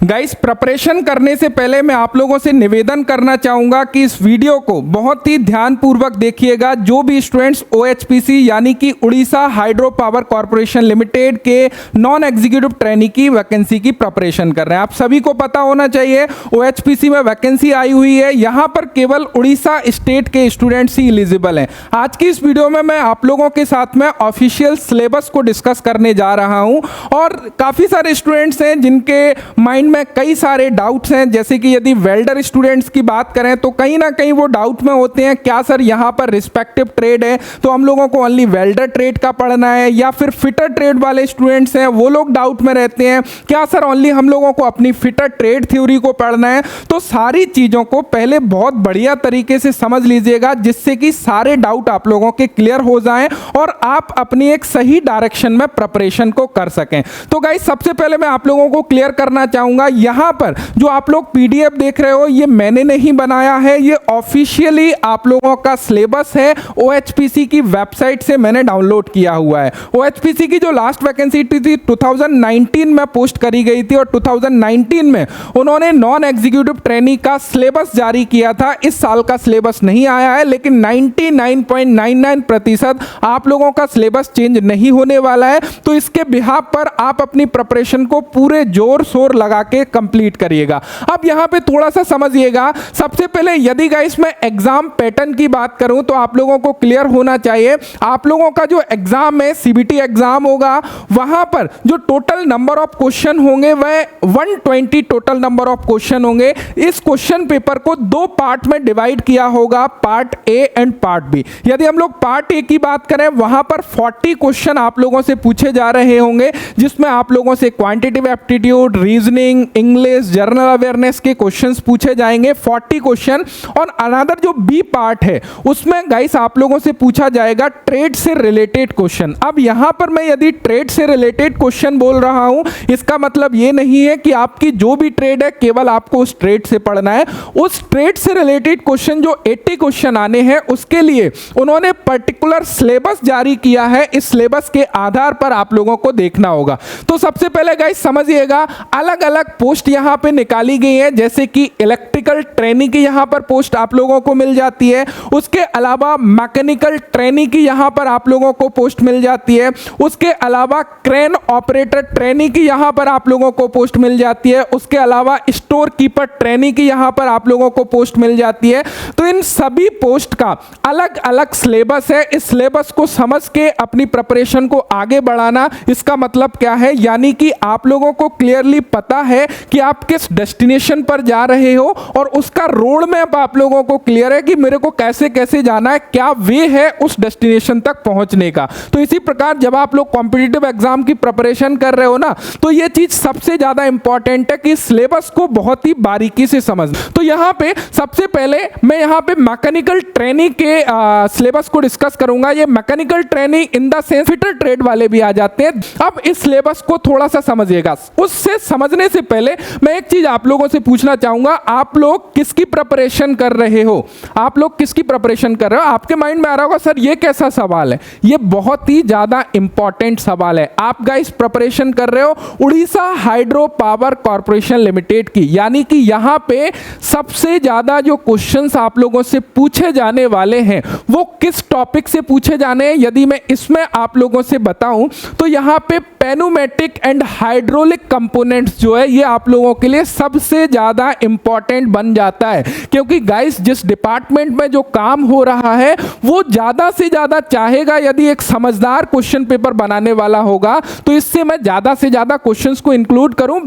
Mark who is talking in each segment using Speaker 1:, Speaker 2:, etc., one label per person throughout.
Speaker 1: Guys, preparation करने से पहले मैं आप लोगों से निवेदन करना चाहूँगा कि इस वीडियो को बहुत ही ध्यानपूर्वक देखिएगा। जो भी स्टूडेंट्स OHPC यानी कि Orissa hydro power corporation limited के नॉन एग्जीक्यूटिव ट्रेनी की वैकेंसी की प्रिपरेशन कर रहे हैं, आप सभी को पता होना चाहिए OHPC में वैकेंसी आई हुई है। यहाँ पर केवल उड़ीसा स्टेट के स्टूडेंट्स ही एलिजिबल हैं। आज की इस वीडियो में मैं आप लोगों के साथ में ऑफिशियल सिलेबस को डिस्कस करने जा रहा हूँ और काफ़ी सारे स्टूडेंट्स हैं जिनके माइंड में कई सारे डाउट्स हैं। जैसे कि यदि वेल्डर स्टूडेंट्स की बात करें तो कहीं ना कहीं वो डाउट में होते हैं, क्या सर यहाँ पर रिस्पेक्टिव ट्रेड है तो हम लोगों को ओनली वेल्डर ट्रेड का पढ़ना है, या फिर फिटर ट्रेड वाले स्टूडेंट्स हैं वो लोग डाउट में रहते हैं, क्या सर ओनली हम लोगों को अपनी फिटर ट्रेड थ्योरी को पढ़ना है। तो सारी चीज़ों को पहले बहुत बढ़िया तरीके से समझ लीजिएगा जिससे कि सारे डाउट आप लोगों के क्लियर हो जाएं और आप अपनी एक सही डायरेक्शन में प्रिपरेशन को कर सकें। तो गाइस, सबसे पहले मैं आप लोगों को क्लियर करना चाहूंगा, यहाँ पर जो आप लोग PDF देख रहे हो ये मैंने नहीं बनाया है, ये ऑफिशियली आप लोगों का सिलेबस है, OHPC की वेबसाइट से मैंने डाउनलोड किया हुआ है। OHPC की जो लास्ट वैकेंसी थी 2019 में पोस्ट करी गई थी और 2019 में उन्होंने नॉन एग्जीक्यूटिव ट्रेनी का सिलेबस जारी किया था। इस साल का सिलेबस नहीं आया है, लेकिन 99.99% आप लोगों का सिलेबस चेंज नहीं होने वाला है। तो इसके बिहाफ पर आप अपनी प्रिपरेशन को पूरे जोर शोर लगा के कंप्लीट करिएगा। अब यहां पे थोड़ा सा समझिएगा। सबसे पहले यदि गाइस मैं एग्जाम पैटर्न की बात करूं तो आप लोगों को क्लियर होना चाहिए, आप लोगों का जो एग्जाम है CBT एग्जाम होगा, वहां पर जो टोटल नंबर ऑफ क्वेश्चन होंगे वह 120 टोटल नंबर ऑफ क्वेश्चन होंगे। इस क्वेश्चन पेपर को दो पार्ट में डिवाइड किया होगा, part A and part B। यदि हम लोग पार्ट A की बात करें वहां पर 40 क्वेश्चन आप लोगों से पूछे जा रहे होंगे, जिसमें आप लोगों से quantitative aptitude, reasoning, English, general awareness के क्वेश्चंस पूछे जाएंगे 40 क्वेश्चन। और अनदर जो B पार्ट है उसमें गाइस आप लोगों से पूछा जाएगा ट्रेड से रिलेटेड क्वेश्चन। अब यहां पर मैं यदि ट्रेड से रिलेटेड क्वेश्चन बोल रहा हूं, इसका मतलब ये नहीं है कि आपकी जो भी ट्रेड है केवल आपको उस ट्रेड से पढ़ना है। उस ट्रेड से रिलेटेड क्वेश्चन जो 80 क्वेश्चन आने हैं उसके लिए उन्होंने पर्टिकुलर सिलेबस जारी किया है। इस सिलेबस के आधार पर आप लोगों को देखना होगा। तो सबसे पहले गाइस समझिएगा, अलग अलग पोस्ट यहां पे निकाली गई है, जैसे कि इलेक्ट्रिकल ट्रेनी की यहां पर पोस्ट आप लोगों को मिल जाती है। उसके अलावा मैकेनिकल ट्रेनी की यहां पर आप लोगों को पोस्ट मिल जाती है। उसके अलावा क्रेन ऑपरेटर ट्रेनी की यहां पर आप लोगों को पोस्ट मिल जाती है। उसके अलावा स्टोर कीपर ट्रेनी की यहां पर आप लोगों को पोस्ट मिल जाती है। तो इन सभी पोस्ट का अलग अलग सिलेबस है। इस सिलेबस को समझ के अपनी प्रिपरेशन को आगे बढ़ाना, इसका मतलब क्या है, यानी कि आप लोगों को क्लियरली पता है कि आप किस डेस्टिनेशन पर जा रहे हो और उसका रोड मैप आप लोगों को क्लियर है कि मेरे को कैसे कैसे जाना है, क्या वे है उस डेस्टिनेशन तक पहुंचने का। तो इसी प्रकार जब आप लोग कॉम्पिटिटिव एग्जाम की प्रिपरेशन कर रहे हो ना, तो यह चीज सबसे ज्यादा इंपॉर्टेंट है कि सिलेबस को बहुत ही बारीकी से समझ। तो यहां पे सबसे पहले मैं यहां पे मैकेनिकल ट्रेनिंग के सिलेबस को डिस्कस करूंगा। ये mechanical training in the sense fitter trade वाले भी आ जाते हैं। अब इस सिलेबस को थोड़ा सा समझिएगा। उससे समझने से पहले मैं एक चीज आप लोगों से पूछना चाहूंगा, आप लोग किसकी प्रिपरेशन कर रहे हो? आप लोग किसकी प्रिपरेशन कर रहे हो? आपके माइंड में आ रहा होगा सर ये कैसा सवाल है। ये बहुत ही ज्यादा इंपॉर्टेंट सवाल है। आप गाइस प्रिपरेशन कर रहे हो Orissa hydro power corporation limited की, यानी कि यहां पे सबसे ज्यादा जो क्वेश्चंस आप लोगों से पूछे जाने वाले हैं वो किस टॉपिक से पूछे जाने हैं। यदि मैं इसमें आप लोगों से बताऊं तो यहां पे पेनोमेटिक एंड हाइड्रोलिक कंपोनेंट्स जो है ये आप लोगों के लिए सबसे ज्यादा इंपॉर्टेंट बन जाता है, क्योंकि गाइस जिस डिपार्टमेंट में जो काम हो रहा है वो ज्यादा से ज्यादा चाहेगा यदि एक समझदार क्वेश्चन पेपर बनाने वाला होगा तो इससे मैं ज्यादा से ज्यादा क्वेश्चंस को इंक्लूड करूं,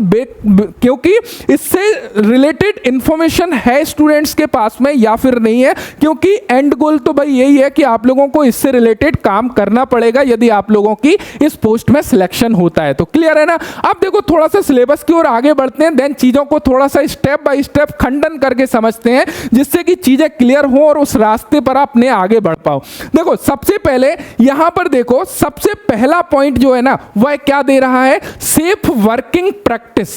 Speaker 1: क्योंकि इससे रिलेटेड इंफॉर्मेशन है स्टूडेंट्स के पास में या फिर नहीं है, क्योंकि एंड गोल तो भाई यही है कि आप लोगों को इससे रिलेटेड काम करना पड़ेगा यदि आप लोगों की इस पोस्ट में सिलेक्शन होता है। तो क्लियर है ना। अब देखो थोड़ा सा सिलेबस की ओर आगे बढ़ते हैं, देन चीजों को थोड़ा सा स्टेप बाय स्टेप खंडन करके समझते हैं जिससे कि चीजें क्लियर हो और उस रास्ते पर आपने आगे बढ़ पाओ। देखो सबसे पहले यहां पर देखो, सबसे पहला पॉइंट जो है ना वह क्या दे रहा है, सेफ वर्किंग प्रैक्टिस।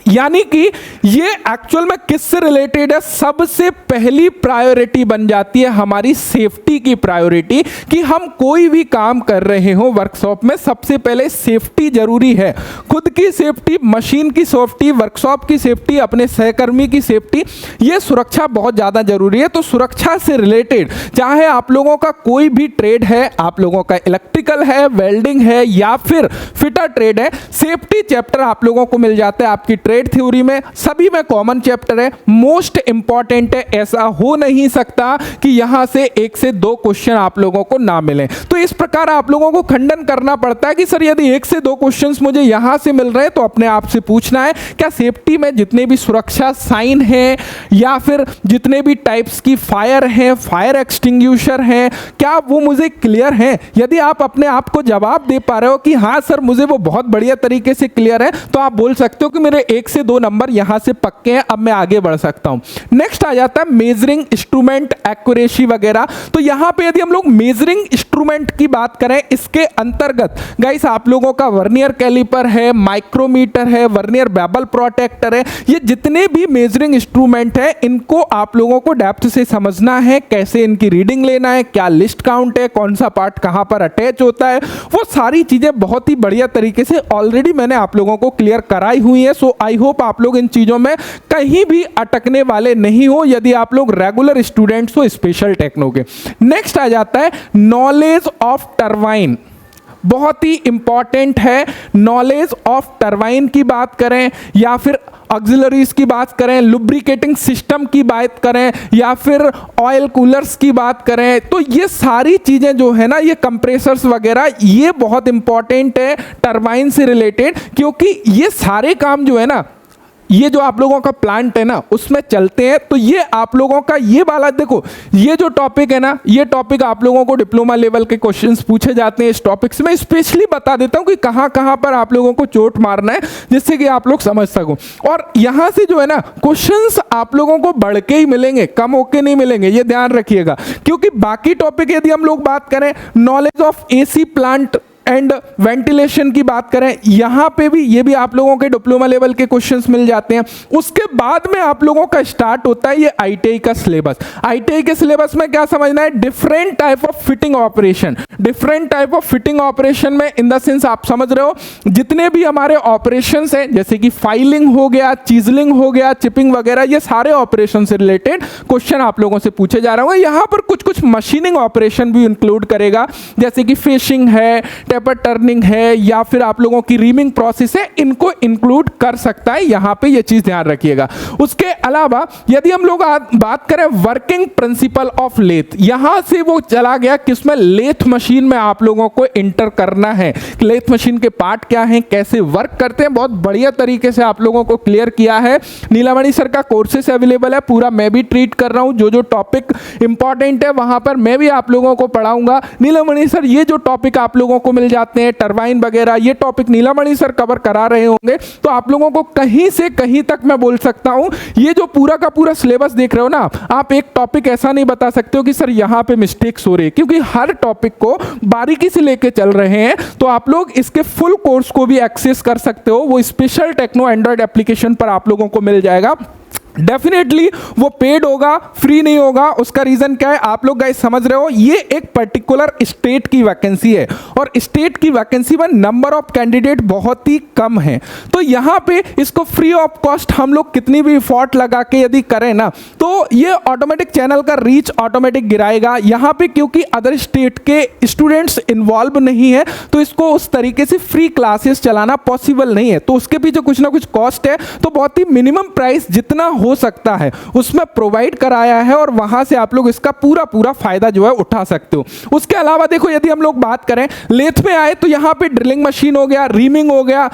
Speaker 1: यानी कि ये एक्चुअल में किससे रिलेटेड है? सबसे पहली प्रायोरिटी बन जाती है हमारी सेफ्टी की प्रायोरिटी, कि हम कोई भी काम कर रहे हो वर्कशॉप में, सबसे पहले सेफ्टी जरूरी है। खुद की सेफ्टी, मशीन की सेफ्टी, वर्कशॉप की सेफ्टी, अपने सहकर्मी की सेफ्टी, ये सुरक्षा बहुत ज़्यादा जरूरी है। तो सुरक्षा से रिलेटेड चाहे आप लोगों का कोई भी ट्रेड है, आप लोगों का इलेक्ट्रिकल है, वेल्डिंग है या फिर फिटर ट्रेड है, सेफ्टी चैप्टर आप लोगों को मिल जाता है आपकी ट्रेड थ्योरी में। सभी में कॉमन चैप्टर है, मोस्ट इंपॉर्टेंट है। ऐसा हो नहीं सकता कि यहां से 1 से 2 क्वेश्चन आप लोगों को ना मिले। तो इस प्रकार आप लोगों को खंडन करना पड़ता है कि सर यदि 1 से 2 क्वेश्चंस मुझे यहां से मिल रहे हैं तो अपने आप से पूछना है क्या सेफ्टी में जितने भी सुरक्षा साइन है या फिर जितने भी टाइप्स की फायर है, फायर एक्सटिंग्विशर है, क्या वो मुझे क्लियर है? यदि आप अपने आप को जवाब दे पा रहे हो कि हाँ सर मुझे वो बहुत बढ़िया तरीके से क्लियर है, तो आप बोल सकते हो कि मेरे 1 से 2 नंबर यहां से पक्के हैं, अब मैं आगे बढ़ सकता हूं। नेक्स्ट आ जाता है मेजरिंग इंस्ट्रूमेंट एक्यूरेसी वगैरह। तो यहां पे यदि हम लोग मेजरिंग इंस्ट्रूमेंट की बात करें, इसके अंतर्गत गाइस आप लोगों का वर्नियर कैलिपर है, माइक्रोमीटर है, वर्नियर बेवल प्रोटेक्टर है, ये जितने भी मेजरिंग इंस्ट्रूमेंट है इनको आप लोगों को डेप्थ से समझना है, कैसे इनकी रीडिंग लेना है, क्या लिस्ट काउंट है, कौन सा पार्ट कहां पर अटैच होता है, वो सारी चीजें बहुत ही बढ़िया तरीके से ऑलरेडी मैंने आप लोगों को क्लियर कराई हुई है। सो आई होप आप लोग इन चीजों में कहीं भी अटकने वाले नहीं हो यदि आप लोग रेगुलर स्टूडेंट्स हो स्पेशल टेक्नो के। नेक्स्ट आ जाता है नॉलेज ऑफ टरबाइन, बहुत ही इंपॉर्टेंट है। नॉलेज ऑफ टरबाइन की बात करें या फिर ऑक्सिलरीज की बात करें, लुब्रिकेटिंग सिस्टम की बात करें या फिर ऑयल कूलर्स की बात करें, तो ये सारी चीज़ें जो है ना, ये कंप्रेसर्स वगैरह, ये बहुत इंपॉर्टेंट है टरबाइन से रिलेटेड, क्योंकि ये सारे काम जो है ना, ये जो आप लोगों का प्लांट है ना उसमें चलते हैं। तो ये आप लोगों का ये वाला देखो, ये जो टॉपिक है ना, ये टॉपिक आप लोगों को डिप्लोमा लेवल के क्वेश्चंस पूछे जाते हैं। इस टॉपिक से मैं स्पेशली बता देता हूं कि कहां कहां पर आप लोगों को चोट मारना है, जिससे कि आप लोग समझ सको। और यहां से जो है ना क्वेश्चंस आप लोगों को बढ़ के ही मिलेंगे, कम होके नहीं मिलेंगे, ये ध्यान रखिएगा। क्योंकि बाकी टॉपिक यदि हम लोग बात करें, knowledge of AC plant and ventilation की बात करें, यहां पे भी ये भी आप लोगों के डिप्लोमा लेवल के क्वेश्चंस मिल जाते हैं। उसके बाद में आप लोगों का स्टार्ट होता है ये आईटीआई का सिलेबस। आईटीआई के सिलेबस में क्या समझना है? Different type of fitting operation. Different type of fitting operation में इन द सेंस आप समझ रहे हो, जितने भी हमारे ऑपरेशंस हैं, जैसे कि फाइलिंग हो गया, चीजलिंग हो गया, चिपिंग वगैरह, ये सारे ऑपरेशन से रिलेटेड क्वेश्चन आप लोगों से पूछे जा रहे होंगे। यहां पर कुछ कुछ मशीनिंग ऑपरेशन भी इंक्लूड करेगा, जैसे कि फेशिंग है, टेपर टर्निंग है या फिर आप लोगों की रीमिंग प्रोसेस है, इनको इंक्लूड कर सकता है। यहां पे ये चीज ध्यान रखिएगा। उसके अलावा यदि हम लोग बात करें वर्किंग प्रिंसिपल ऑफ लेथ, यहां से वो चला गया किसमें? लेथ मशीन में आप लोगों को इंटर करना है। लेथ मशीन के पार्ट क्या हैं, कैसे वर्क करते हैं, बहुत बढ़िया तरीके से आप लोगों को क्लियर किया है। नीलामणि सर का कोर्सेस अवेलेबल है, पूरा मैं भी ट्रीट कर रहा हूं। जो जो टॉपिक इंपॉर्टेंट है वहां पर मैं भी आप लोगों को पढ़ाऊंगा। नीलामणि सर ये जो टॉपिक आप लोगों को मिल जाते हैं, टरबाइन वगैरह, ये टॉपिक नीलामणि सर कवर करा रहे होंगे, तो आप लोगों को कहीं से कहीं तक मैं बोल सकता हूं, ये जो पूरा का पूरा सिलेबस देख रहे हो ना, आप एक टॉपिक ऐसा नहीं बता सकते हो कि सर यहां पे मिस्टेक्स हो रही है, क्योंकि हर टॉपिक को बारीकी से लेके चल रहे हैं। तो आप लोग इसके फुल कोर्स को भी एक्सेस कर सकते हो, वो स्पेशल टेक्नो एंड्रॉइड एप्लीकेशन पर आप लोगों को मिल जाएगा। डेफिनेटली वो पेड होगा, फ्री नहीं होगा। उसका रीजन क्या है? आप लोग गाइस समझ रहे हो, ये एक पर्टिकुलर स्टेट की वैकेंसी है और स्टेट की वैकेंसी में नंबर ऑफ कैंडिडेट बहुत ही कम है। तो यहां पे इसको फ्री ऑफ कॉस्ट हम लोग कितनी भी एफर्ट लगा के यदि करें ना, तो ये ऑटोमेटिक चैनल का रीच ऑटोमेटिक गिराएगा। यहां पे क्योंकि अदर स्टेट के स्टूडेंट्स इन्वॉल्व नहीं है, तो इसको उस तरीके से फ्री क्लासेस चलाना पॉसिबल नहीं है। तो उसके पीछे कुछ ना कुछ कॉस्ट है। तो बहुत ही मिनिमम प्राइस जितना हो सकता है उसमें प्रोवाइड कराया है और वहां से आप लोग इसका पूरा पूरा फायदा जो है उठा सकते हो। उसके अलावा देखो, यदि हम लोग बात करें लेथ में आए, तो यहां पे ड्रिलिंग मशीन हो गया, रीमिंग हो गया,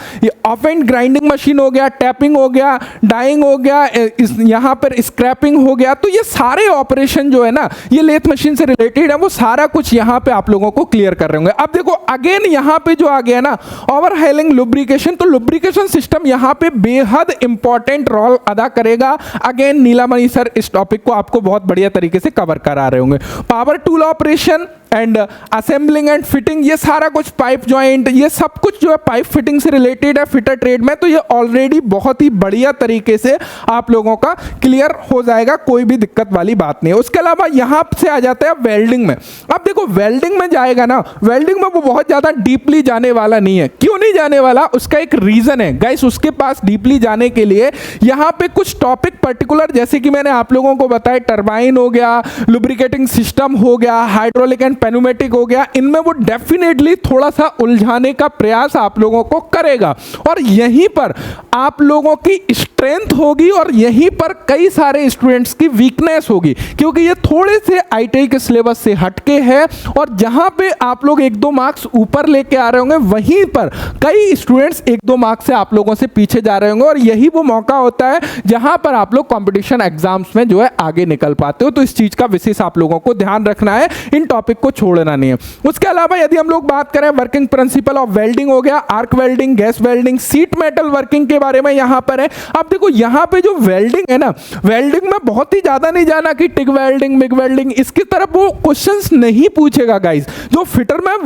Speaker 1: ऑफ एंड ग्राइंडिंग मशीन हो गया, टैपिंग हो गया, डाइंग हो गया, यहां पर स्क्रैपिंग हो गया। तो ये सारे ऑपरेशन जो है ना, ये लेथ मशीन से रिलेटेड है, वो सारा कुछ यहां पे आप लोगों को क्लियर कर रहे होंगे। अब देखो अगेन यहां पे जो आ गया ना, ओवरहेलिंग लुब्रिकेशन, तो लुब्रिकेशन सिस्टम यहां पे बेहद इंपॉर्टेंट रोल अदा करेगा। अगेन नीलामणि सर इस टॉपिक को आपको बहुत बढ़िया तरीके से कवर करा रहे होंगे। Power tool operation, and assembling and fitting, ये सारा कुछ पाइप जॉइंट, ये सब कुछ जो है पाइप फिटिंग से रिलेटेड है फिटर ट्रेड में। तो ये ऑलरेडी बहुत ही बढ़िया तरीके से आप लोगों का क्लियर हो जाएगा, कोई भी दिक्कत वाली बात नहीं है। उसके अलावा यहां से आ जाता है वेल्डिंग में। अब देखो वेल्डिंग में जाएगा ना, वेल्डिंग में वो बहुत ज्यादा डीपली जाने वाला नहीं है। क्यों नहीं जाने वाला, उसका एक रीजन है गाइस। उसके पास डीपली जाने के लिए यहां पे कुछ टॉपिक पर्टिकुलर, जैसे कि मैंने आप लोगों को बताया, टरबाइन हो गया, लुब्रिकेटिंग सिस्टम हो गया, हाइड्रोलिक एंड पेनोमेटिक हो गया, इनमें वो डेफिनेटली थोड़ा सा उलझाने का प्रयास आप लोगों को करेगा। और यहीं पर आप लोगों की स्ट्रेंथ होगी और यहीं पर कई सारे स्टूडेंट्स की वीकनेस होगी, क्योंकि ये थोड़े से आईटीआई के सिलेबस से हटके है। और जहां पे आप लोग 1-2 मार्क्स ऊपर लेके आ रहे होंगे, वहीं पर कई स्टूडेंट्स 1-2 मार्क्स से आप लोगों से पीछे जा रहे होंगे। और यही वो मौका होता है जहां पर आप लोग कंपटीशन एग्जाम्स में जो है आगे निकल पाते हो। तो इस चीज का विशेष आप लोगों को ध्यान रखना है, इन टॉपिक को छोड़ना नहीं है। उसके अलावा यदि हम लोग बात करें, वर्किंग प्रिंसिपल ऑफ वेल्डिंग हो गया, arc welding, gas welding, seat metal working के बारे में यहां पर है। अब देखो यहां पे जो वेल्डिंग है ना, वेल्डिंग में बहुत ही ज्यादा नहीं जाना कि टिक वेल्डिंग, मिग वेल्डिंग, इसकी तरफ वो क्वेश्चंस नहीं पूछेगा गाइस। जो फिटर में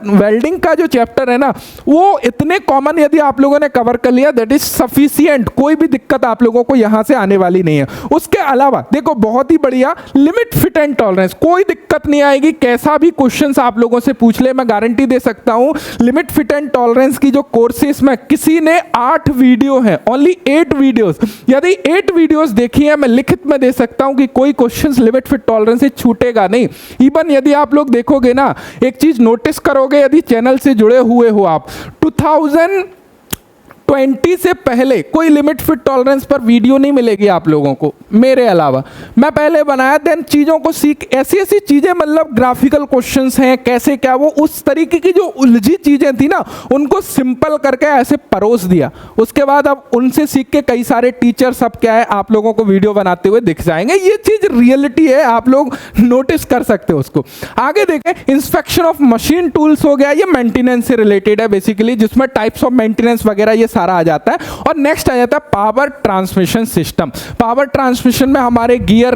Speaker 1: वेल्डिंग का जो चैप्टर है ना, वो इतने कॉमन यदि आप लोगों ने कवर कर लिया, दैट इज सफिशिएंट, कोई भी दिक्कत आप लोगों को यहां से आने वाली नहीं है। उसके अलावा देखो बहुत ही बढ़िया लिमिट, फिट एंड टॉलरेंस, कोई दिक्कत नहीं आएगी, कैसा भी क्वेश्चंस आप लोगों से पूछ ले, मैं गारंटी दे सकता हूं। लिमिट, फिट एंड टॉलरेंस की जो कोर्सेस में किसी ने 8 वीडियो है, ओनली 8 वीडियोस, यदि 8 वीडियोस देखी है, मैं लिखित में दे सकता हूं कि कोई क्वेश्चंस लिमिट, फिट, टॉलरेंस से छूटेगा नहीं। इवन यदि आप लोग देखोगे ना, एक चीज नोटिस करोगे, यदि चैनल से जुड़े हुए हो आप, 2020 से पहले कोई लिमिट, फिट, टॉलरेंस पर वीडियो नहीं मिलेगी आप लोगों को मेरे अलावा। मैं पहले बनाया, देन चीज़ों को सीख, ऐसी ऐसी चीज़ें, मतलब ग्राफिकल क्वेश्चंस हैं, कैसे क्या, वो उस तरीके की जो उलझी चीज़ें थी ना, उनको सिंपल करके ऐसे परोस दिया। उसके बाद अब उनसे सीख के कई सारे टीचर सब क्या है आप लोगों को वीडियो बनाते हुए दिख जाएंगे। ये चीज़ रियलिटी है, आप लोग नोटिस कर सकते हो उसको। आगे देखें, इंस्पेक्शन ऑफ मशीन टूल्स हो गया, ये मेंटेनेंस से रिलेटेड है बेसिकली, जिसमें टाइप्स ऑफ मेंटेनेंस वगैरह ये सारा आ जाता है। और नेक्स्ट आ जाता है power transmission system. Power transmission में हमारे गियर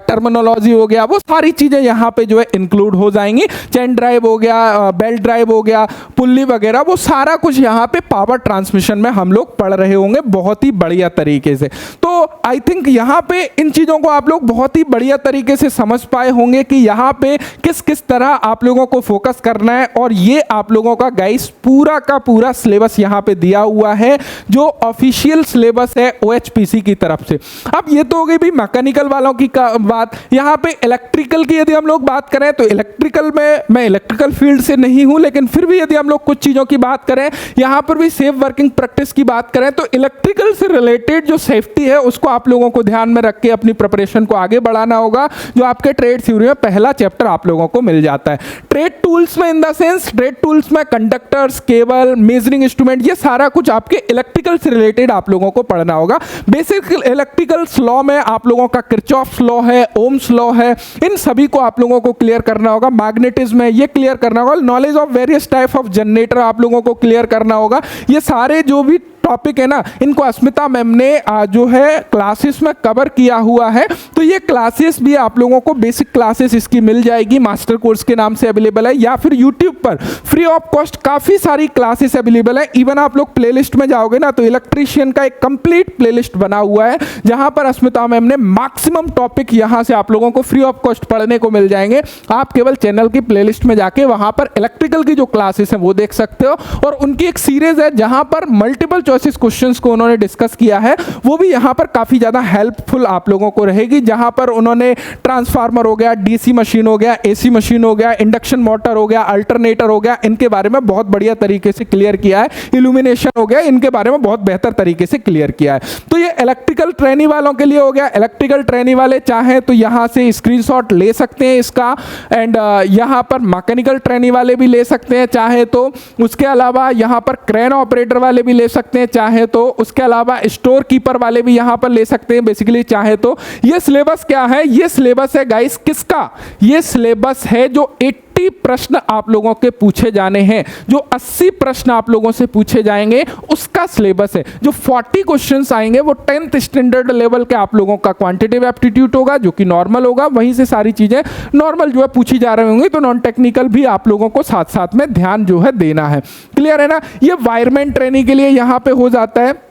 Speaker 1: टर्मिनोलॉजी हो गया, वो सारी चीजें यहाँ पे जो है इंक्लूड हो जाएंगी। चेन ड्राइव हो गया, बेल्ट ड्राइव हो गया, पुल्ली वगैरह, वो सारा कुछ यहाँ पे पावर ट्रांसमिशन में हम लोग पढ़ रहे होंगे बहुत ही बढ़िया तरीके से। तो आई थिंक यहाँ पे इन चीजों को आप लोग बहुत ही बढ़िया तरीके से समझ पाए होंगे कि यहाँ पे किस किस तरह आप लोगों को फोकस करना है। और ये आप लोगों का गाइस पूरा का पूरा सिलेबस यहाँ पे दिया हुआ है, जो ऑफिशियल सिलेबस है OHPC की तरफ से। अब ये तो हो गई भी मैकेनिकल वालों की बात। यहाँ पे इलेक्ट्रिकल की यदि हम लोग बात करें, तो इलेक्ट्रिकल में, मैं इलेक्ट्रिकल फील्ड से नहीं हूं, लेकिन फिर भी यदि हम लोग कुछ चीज़ों की बात करें, यहाँ पर भी सेफ वर्किंग प्रैक्टिस की बात करें, तो इलेक्ट्रिकल से रिलेटेड जो सेफ्टी है उसको आप लोगों को ध्यान में रख के अपनी प्रिपरेशन को आगे बढ़ाना होगा, जो आपके ट्रेड थ्योरी में पहला चैप्टर आप लोगों को मिल जाता है। ट्रेड टूल्स में, in the sense trade tools में कंडक्टर्स, केबल, मेजरिंग इंस्ट्रूमेंट, ये सारा कुछ आपके इलेक्ट्रिकल से रिलेटेड आप लोगों को पढ़ना होगा। बेसिक इलेक्ट्रिकल लॉ में आप लोगों का किरचॉफ्स लॉ है, ओम्स लॉ है, इन सभी को आप लोगों को क्लियर करना होगा। मैग्नेटिज्म है, ये क्लियर करना होगा। Knowledge of various type of generator आप लोगों को क्लियर करना होगा। ये सारे जो भी टॉपिक है ना, इनको अस्मिता मैम ने जो है क्लासेस में कवर किया हुआ है। तो ये क्लासेस भी आप लोगों को, बेसिक क्लासेस इसकी मिल जाएगी, मास्टर कोर्स के नाम से अवेलेबल है, या फिर यूट्यूब पर फ्री ऑफ कॉस्ट काफ़ी सारी क्लासेस अवेलेबल है। इवन आप लोग प्लेलिस्ट में जाओगे ना, तो इलेक्ट्रीशियन का एक कंप्लीट प्लेलिस्ट बना हुआ है, जहां पर अस्मिता मैम ने मैक्सिमम टॉपिक यहां से आप लोगों को फ्री ऑफ कॉस्ट पढ़ने को मिल जाएंगे। आप केवल चैनल की प्लेलिस्ट में जाके वहां पर इलेक्ट्रिकल की जो क्लासेस हैं वो देख सकते हो। और उनकी एक सीरीज है जहां पर मल्टीपल चॉइसेस क्वेश्चंस को उन्होंने डिस्कस किया है, वो भी यहां पर काफी ज्यादा हेल्पफुल आप लोगों को रहेगी। जहां पर उन्होंने ट्रांसफार्मर हो गया, डीसी मशीन हो गया, एसी मशीन हो गया, इंडक्शन मोटर हो गया, अल्टरनेटर हो गया, इनके बारे में बहुत बढ़िया तरीके से क्लियर किया है। इल्यूमिनेशन हो गया, इनके बारे में बहुत बेहतर तरीके से क्लियर किया है। तो ये इलेक्ट्रिकल ट्रेनी वालों के लिए हो गया। इलेक्ट्रिकल ट्रेनी वाले चाहें तो यहां से स्क्रीनशॉट ले सकते हैं इसका, एंड यहां पर मैकेनिकल ट्रेनी वाले भी ले सकते हैं चाहे तो। उसके अलावा यहां पर क्रेन ऑपरेटर वाले भी ले सकते हैं चाहे तो। उसके अलावा स्टोर कीपर वाले भी यहां पर ले सकते हैं बेसिकली चाहे तो। ये सिलेबस क्या है? ये सिलेबस है गाइस किसका? ये सिलेबस है जो 80 80 प्रश्न आप लोगों के पूछे जाने हैं। जो 80 प्रश्न आप लोगों से पूछे जाएंगे उसका सिलेबस है। जो 40 क्वेश्चंस आएंगे वो 10th स्टैंडर्ड लेवल के आप लोगों का क्वांटिटेटिव एप्टीट्यूड होगा, जो कि नॉर्मल होगा। वहीं से सारी चीजें नॉर्मल जो है पूछी जा रही होंगी, तो नॉन टेक्निकल भी आप लोगों को साथ साथ में ध्यान जो है देना है। क्लियर है ना? ये वायरमैन ट्रेनिंग के लिए यहां पे हो जाता है।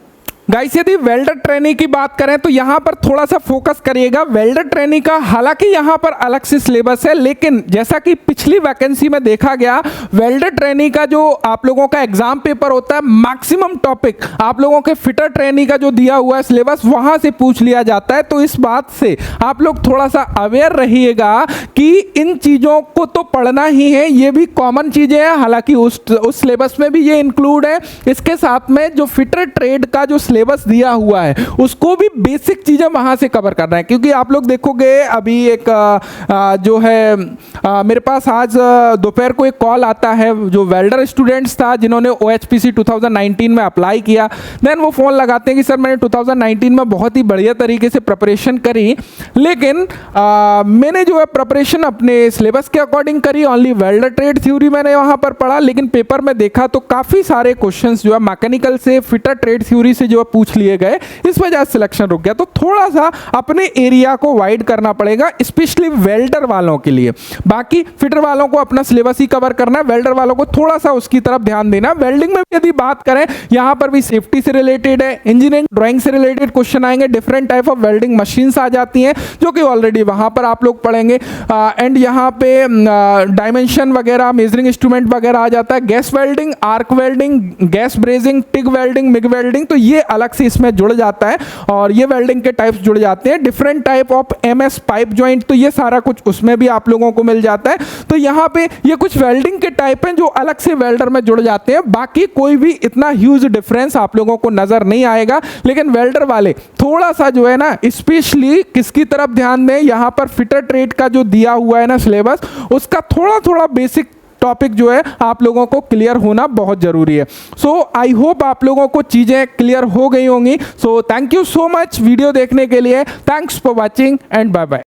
Speaker 1: गाइस यदि वेल्डर ट्रेनिंग की बात करें तो यहां पर थोड़ा सा फोकस करिएगा। वेल्डर ट्रेनिंग का हालांकि यहां पर अलग से सिलेबस है, लेकिन जैसा कि पिछली वैकेंसी में देखा गया, वेल्डर ट्रेनिंग का जो आप लोगों का एग्जाम पेपर होता है, मैक्सिमम टॉपिक आप लोगों के फिटर ट्रेनिंग का जो दिया हुआ है सिलेबस, वहां से पूछ लिया जाता है। तो इस बात से आप लोग थोड़ा सा अवेयर रहिएगा कि इन चीजों को तो पढ़ना ही है, ये भी कॉमन चीजें हैं। हालांकि उस सिलेबस में भी ये इंक्लूड है। इसके साथ में जो फिटर ट्रेड का जो सिलेबस दिया हुआ है उसको भी बेसिक चीजें वहां से कवर करना है। क्योंकि आप लोग देखोगे अभी एक जो है मेरे पास आज दोपहर को एक कॉल आता है, जो वेल्डर स्टूडेंट्स था जिन्होंने OHPC 2019 में अप्लाई किया। देन वो फोन लगाते हैं कि सर मैंने 2019 में बहुत ही बढ़िया तरीके से प्रिपरेशन करी, लेकिन मैंने जो है प्रिपरेशन अपने सिलेबस के अकॉर्डिंग करी, ओनली वेल्डर ट्रेड थ्योरी मैंने वहां पर पढ़ा, लेकिन पेपर में देखा तो काफी सारे क्वेश्चंस जो है मैकेनिकल से फिटर ट्रेड थ्योरी से जो पूछ लिए गए, इस वजह से सिलेक्शन रुक गया। तो थोड़ा सा अपने एरिया को वाइड करना पड़ेगा, स्पेशली वेल्डर वालों के लिए। बाकी फिटर वालों को अपना सिलेबस ही कवर करना है, वेल्डर वालों को थोड़ा सा उसकी तरफ ध्यान देना। वेल्डिंग में यदि बात करें, यहां पर भी सेफ्टी से रिलेटेड है, इंजीनियरिंग ड्राइंग से रिलेटेड क्वेश्चन आएंगे, different type of welding machines आ जाती हैं जो कि ऑलरेडी वहां पर आप लोग पढ़ेंगे। एंड यहाँ पे डायमेंशन वगैरह, मेजरिंग इंस्ट्रूमेंट वगैरह आ जाता है। Gas welding, arc welding, gas brazing, TIG welding, MiG welding, तो ये अलग से इसमें जुड़ जाता है और ये वेल्डिंग के टाइप्स जुड़ जाते हैं। Different type of MS pipe joint, तो ये सारा कुछ उसमें भी आप लोगों को मिल जाता है। तो यहाँ पे ये कुछ वेल्डिंग के टाइप हैं जो अलग से वेल्डर में जुड़ जाते हैं। बाकी कोई भी इतना ह्यूज डिफरेंस आप लोगों को नजर नहीं आएगा, लेकिन वेल्डर वाले थोड़ा सा जो है ना, स्पेशली किसकी तरफ ध्यान दें, यहाँ पर फिटर ट्रेड का जो दिया हुआ है ना सिलेबस, उसका थोड़ा थोड़ा बेसिक टॉपिक जो है आप लोगों को क्लियर होना बहुत जरूरी है। सो आई होप आप लोगों को चीजें क्लियर हो गई होंगी। So thank you so much video देखने के लिए। Thanks for watching and bye bye.